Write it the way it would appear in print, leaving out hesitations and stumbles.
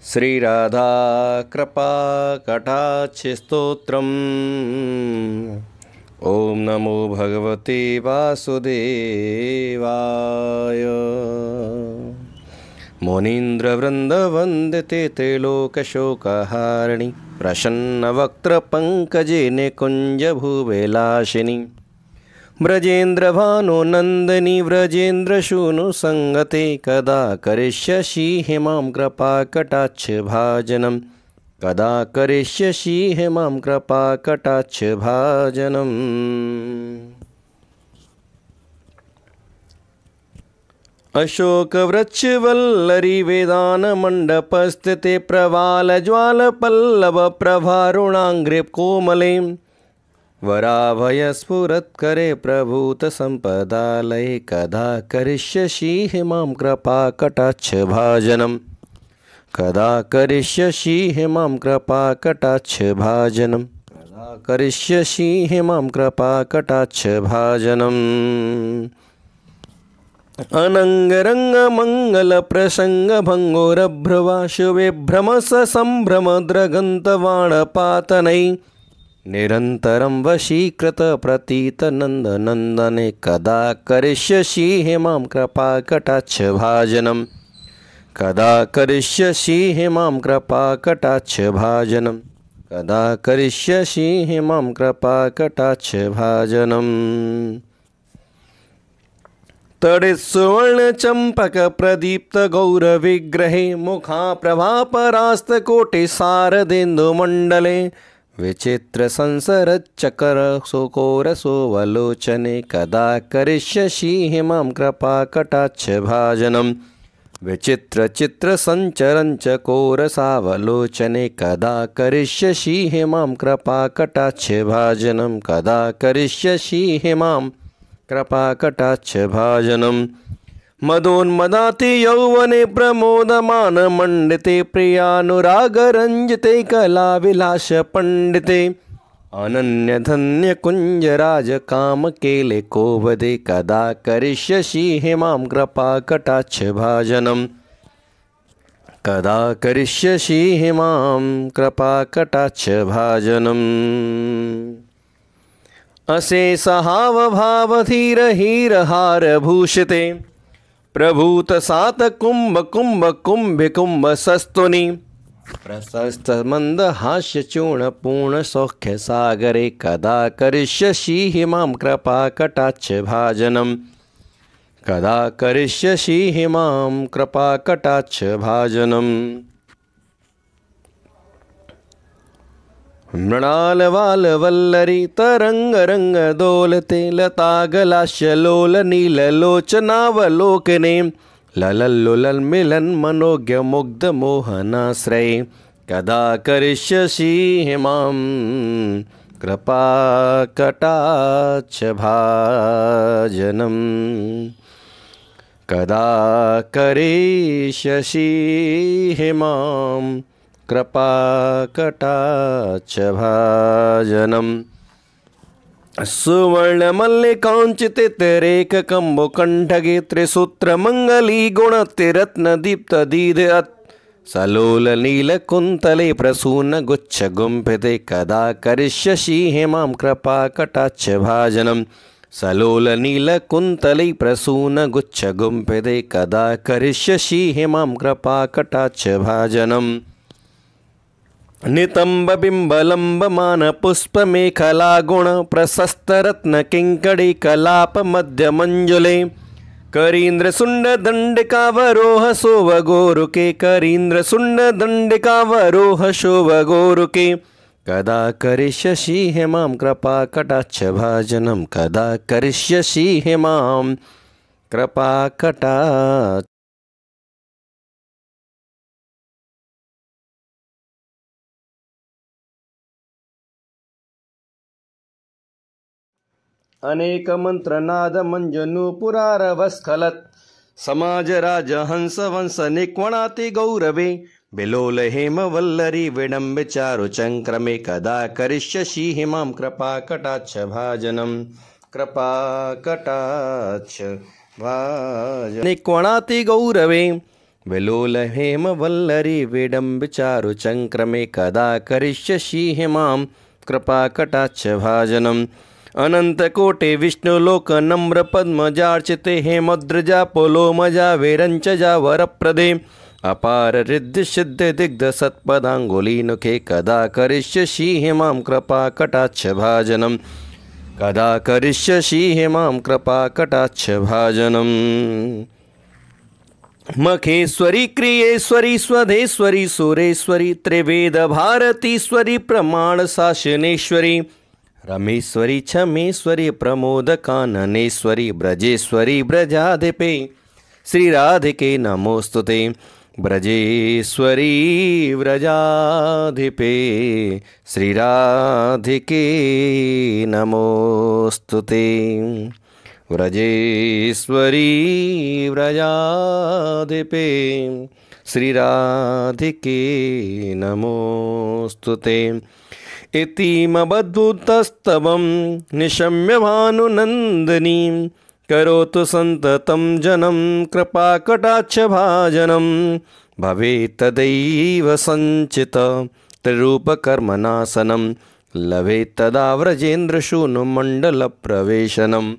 श्री राधा कृपा कटाक्ष स्तोत्रम्। ओम नमो भगवते वासुदेवाय। मुनीन्द्रवृन्दवन्दिते त्रैलोकशोकहारिणि प्रसन्नवक्त्रपङ्कजे निकुञ्जभुविलासिनि व्रजेन्द्रभानुनन्दिनि व्रजेन्द्रसूनुसङ्गते कदा करिष्यसि मां कृपाकटाक्षभाजनं कदा करिष्यसि मां कृपाकटाक्षभाजनम्। अशोकवृक्षवल्लरी वेदानमण्डपस्थिते प्रवालज्वालपल्लवप्रभारुणाङ्घ्रे कोमले वराभयस्फुरत्करे प्रभूतसम्पदालये कदा करिष्यसि मां कृपाकटाक्षभाजनं कदा करिष्यसि मां कृपाकटाक्षभाजनं कदा करिष्यसि मां कृपाकटाक्षभाजनम्। अनङ्गरङ्गमङ्गलप्रसङ्गभङ्गोरभ्रुवा शुभे भ्रमससम्भ्रमद्रगन्तवाणपातनै निरन्तरं वशीकृतप्रतीतनन्दनन्दने कदा करिष्यसि मां कृपाकटाक्षभाजनं कदा करिष्यसि मां कृपाकटाक्षभाजनं कदा करिष्यसि मां कृपाकटाक्षभाजनम्। तडित्सुवर्णचम्पकप्रदीप्तगौरविग्रहे मुखाप्रभापरास्तकोटिसारदेन्दुमण्डले विचित्रसंसरच्चकरसुकोरसोवलोचने कदा करिष्यसि मां कृपाकटाक्षभाजनं विचित्रचित्रसञ्चरञ्चकोरसावलोचने कदा करिष्यसि मां कृपाकटाक्षभाजनं कदा करिष्यसि मां कृपाकटाक्षभाजनम्। मदोन्मदाति यौवने प्रमोदमानमण्डिते प्रियानुरागरञ्जिते कलाविलासपण्डिते अनन्यधन्यकुञ्जराजकामकेले कोवदे कदा करिष्यसि मां कृपाकटाक्षभाजनं कदा करिष्यसि मां कृपाकटाक्षभाजनम्। अशेषहावभावधीरहीरहारभूषिते प्रभूतसातकुम्भकुम्भकुम्भिकुम्भसस्तुनि प्रशस्तमन्दहास्यचूर्णपूर्णसौख्यसागरे कदा करिष्यसि मां कृपाकटाक्षभाजनं कदा करिष्यसि मां कृपाकटाक्षभाजनम्। मृणालवालवल्लरी तरङ्गरङ्गदोलते लतागलास्यलोलनीललोचनावलोकने ललल्लुलन्मिलन्मनोज्ञमुग्धमोहनाश्रये कदा करिष्यसि मां कृपाकटाक्षभाजनं कदा करिष्यसि मां कृपाकटाक्षभाजनम्। सुवर्णमल्लिकाञ्चितिरेककम्बुकण्ठगे त्रिसूत्रमङ्गलीगुणतिरत्नदीप्तदीधत् सलोलनीलकुन्तले प्रसूनगुच्छगुम्फिते कदा करिष्यसि मां कृपाकटाक्षभाजनं सलोलनीलकुन्तले प्रसूनगुच्छगुम्फिते कदा करिष्यसि मां कृपाकटाक्षभाजनम्। नितम्बबिम्बलम्बमानपुष्पमेखलागुण प्रशस्तरत्नकिङ्कणी कलापमध्यमञ्जुले करीन्द्रशुण्डदण्डिकावरोह शोभगोरुके करीन्द्रशुण्डदण्डिकावरोह शोभगोरुके कदा करिष्यसि मां कृपाकटाक्षभाजनं कदा करिष्यसि मां कृपाकटाक्ष। अनेकमन्त्रनादमञ्जनूपुरारवस्खलत् समाजराजहंसवंशनिक्वणाति गौरवे बिलोल हेमवल्लरी विडम्बिचारुचङ्क्रमे कदा करिष्यसि मां कृपाकटाक्षभाजनं कृपाकटाक्षभाजनं निक्वणाति गौरवे विलोल हेमवल्लरी विडम्बिचारु चंक्रमे कदा करिष्यसि हिमां कृपाकटाक्षभाजनम् अनन्तकोटे विष्णुलोक नम्र पद्मजार्चिते हेमद्रजा पोलोमजा वेरञ्चजा वरप्रदे अपार रिद्धि सिद्ध दिग्ध सत्पदाङ्गुलीनुखे कदा करिष्यसि हिमां कृपाकटाक्षभाजनम् कदा करिष्यसि हिमां कृपाकटाक्षभाजनम् मखेश्वरी क्रियेश्वरी स्वधेश्वरी सुरेश्वरी त्रिवेद भारतीश्वरी प्रमाण शासनेश्वरी रमेश्वरी क्षमेश्वरी प्रमोद काननेश्वरी ब्रजेश्वरी ब्रजाधिपे श्री राधिके नमोस्तुते ब्रजेश्वरी व्रजाधिपे श्री राधिके नमोस्तुते व्रजेश्वरी व्रजाधिपे श्री राधिके नमोस्तुते इतीमबद्धुतस्तवं निशम्य भानुनंदिनी करोतु संततं जनं कृपाकटाक्षभाजनं भवेत् तदैव संचित त्रिरूपकर्मनाशनं लभेत् तदा व्रजेन्द्रशूनुमण्डलप्रवेशनम्